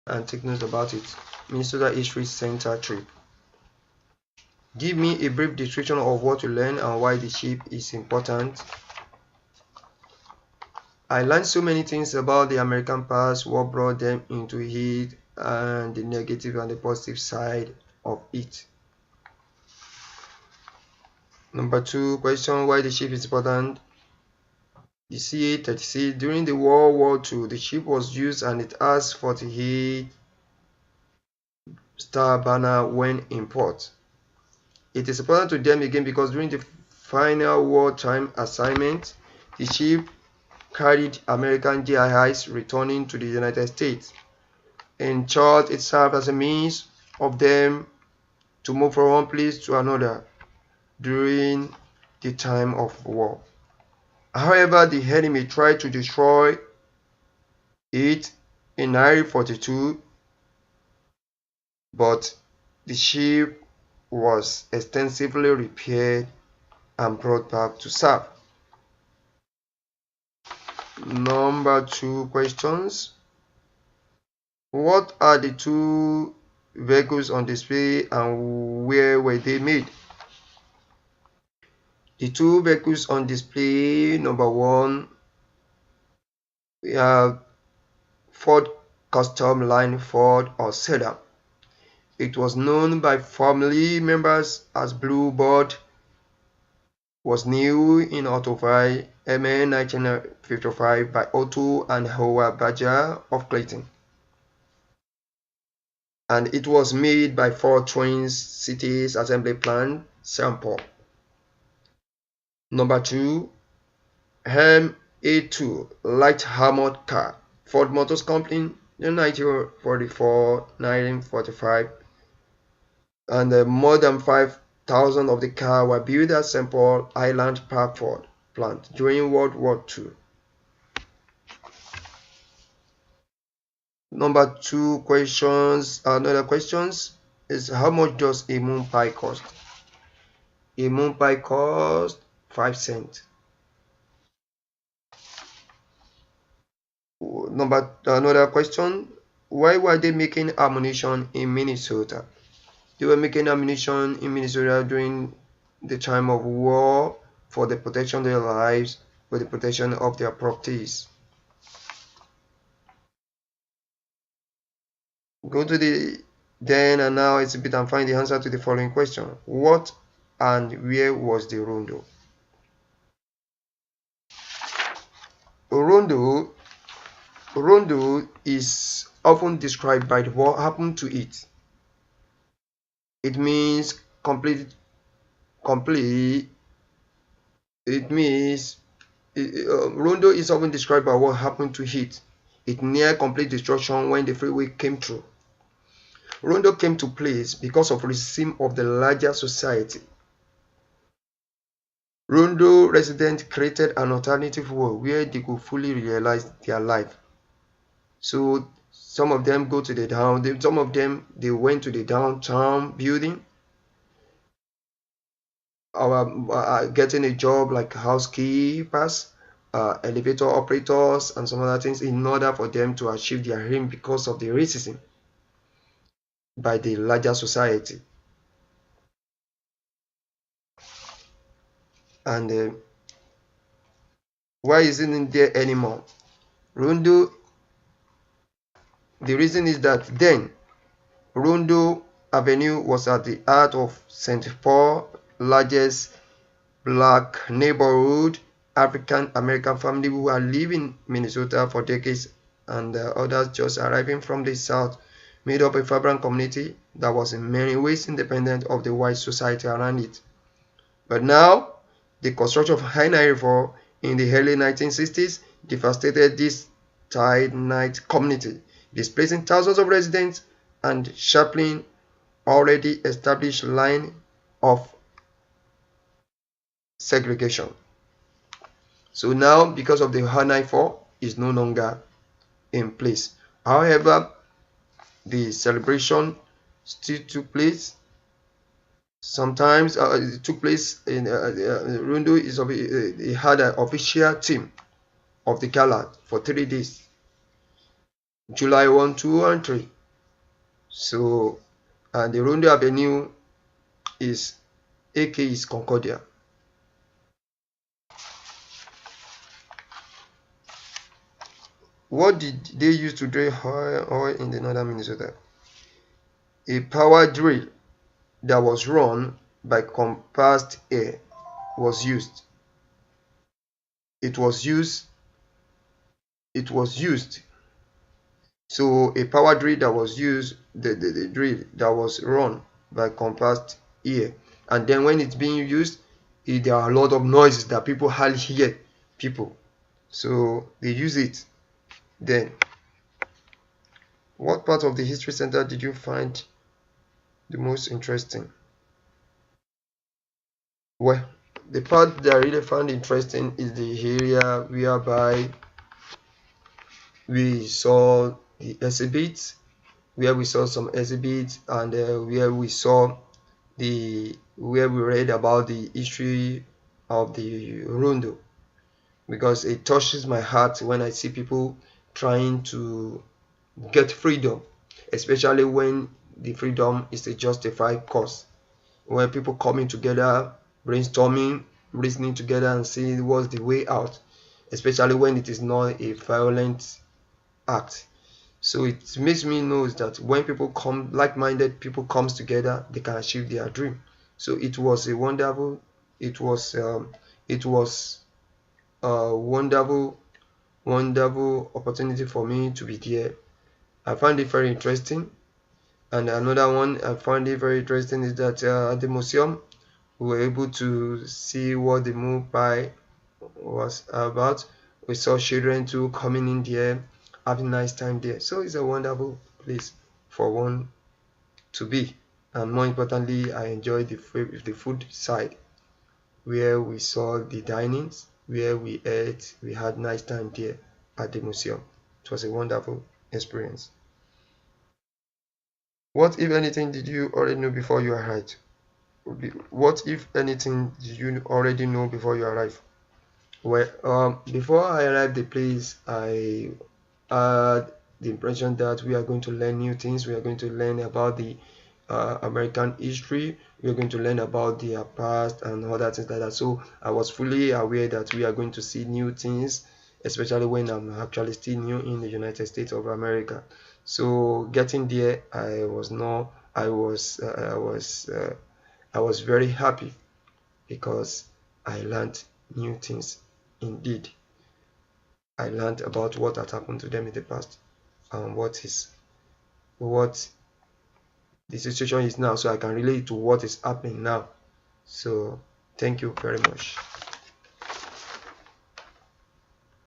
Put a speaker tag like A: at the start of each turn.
A: and take notes about it. Minnesota History Center trip. Give me a brief description of what you learned and why the ship is important. I learned so many things about the American past, what brought them into it, and the negative and the positive side of it. Number 2 question, why the ship is important. The CA-36, during the World War II, the ship was used and it has 48 star banner when in port. It is important to them again because during the final wartime assignment, the ship carried American GIs returning to the United States. In short, it served as a means of them to move from one place to another during the time of war. However, the enemy tried to destroy it in 1942, but the ship was extensively repaired and brought back to serve. Number 2 questions. What are the 2 vehicles on display and where were they made? The 2 vehicles on display, number 1, we have Ford Custom Line Ford or Sedan. It was known by family members as Bluebird, was new in Autoville, MN 1955 by Otto and Howard Badger of Clayton. And it was made by Ford Twins Cities Assembly Plant, St. Paul. Number 2, MA2 Light Armored Car, Ford Motors Company, 1944-1945, and more than 5,000 of the cars were built at St. Paul Island Park Ford plant during World War II. Number 2 questions, another questions is how much does a moon pie cost? A moon pie costs 5 cents. Another question, why were they making ammunition in Minnesota? They were making ammunition in Minnesota during the time of war for the protection of their lives, for the protection of their properties. Go to the then and now exhibit and find the answer to the following question. What and where was the rondo? Rondo is often described by what happened to it. It means complete. Rondo is often described by what happened to it. It near complete destruction when the freeway came through. Rondo came to place because of racism of the larger society. Rondo residents created an alternative world where they could fully realize their life. So some of them go to the down. Some of them they went to the downtown building, getting a job like housekeepers, elevator operators, and some other things in order for them to achieve their aim because of the racism by the larger society. And why isn't it there anymore? Rondo, the reason is that then Rondo Avenue was at the heart of St. Paul, largest black neighborhood. African American family who are living in Minnesota for decades and others just arriving from the south made up a vibrant community that was in many ways independent of the white society around it. But now, the construction of I-94 in the early 1960s devastated this tight-knit community, displacing thousands of residents and sharpening already established line of segregation. So now, because of the I-94, is no longer in place. However, the celebration still took place. Sometimes it took place in Rondo. It had an official team of the gala for 3 days, July 1, 2, and 3. So, and the Rondo Avenue is AK is Concordia. What did they use to drill oil in the northern Minnesota? A power drill that was run by compressed air was used. It was used. It was used. So a power drill that was used, the drill that was run by compressed air, and then when it's being used, there are a lot of noises that people hardly hear. People, so they use it. Then, what part of the history center did you find the most interesting? Well, the part that I really found interesting is the area whereby we saw the exhibits, where we saw some exhibits, and where we read about the history of the Rondo, because it touches my heart when I see people trying to get freedom, especially when the freedom is a justified cause. When people coming together, brainstorming, reasoning together, and seeing what's the way out, especially when it is not a violent act. So it makes me know that when people come, like-minded people comes together, they can achieve their dream. So it was a wonderful, it was it was a wonderful opportunity for me to be there. I found it very interesting. And another one I found it very interesting is that at the museum we were able to see what the move by was about. We saw children too coming in there, having a nice time there. So it's a wonderful place for one to be. And more importantly, I enjoyed the food side, where we saw the dinings, where we ate, we had nice time there at the museum. It was a wonderful experience. What, if anything, did you already know before you arrived? What, if anything, did you already know before you arrived? Well, before I arrived the place, I had the impression that we are going to learn new things. We are going to learn about the American history. We are going to learn about their past and other things like that. So I was fully aware that we are going to see new things, especially when I'm actually still new in the United States of America. So getting there, I was very happy because I learned new things. Indeed, I learned about what had happened to them in the past and what the situation is now, so I can relate to what is happening now. So thank you very much.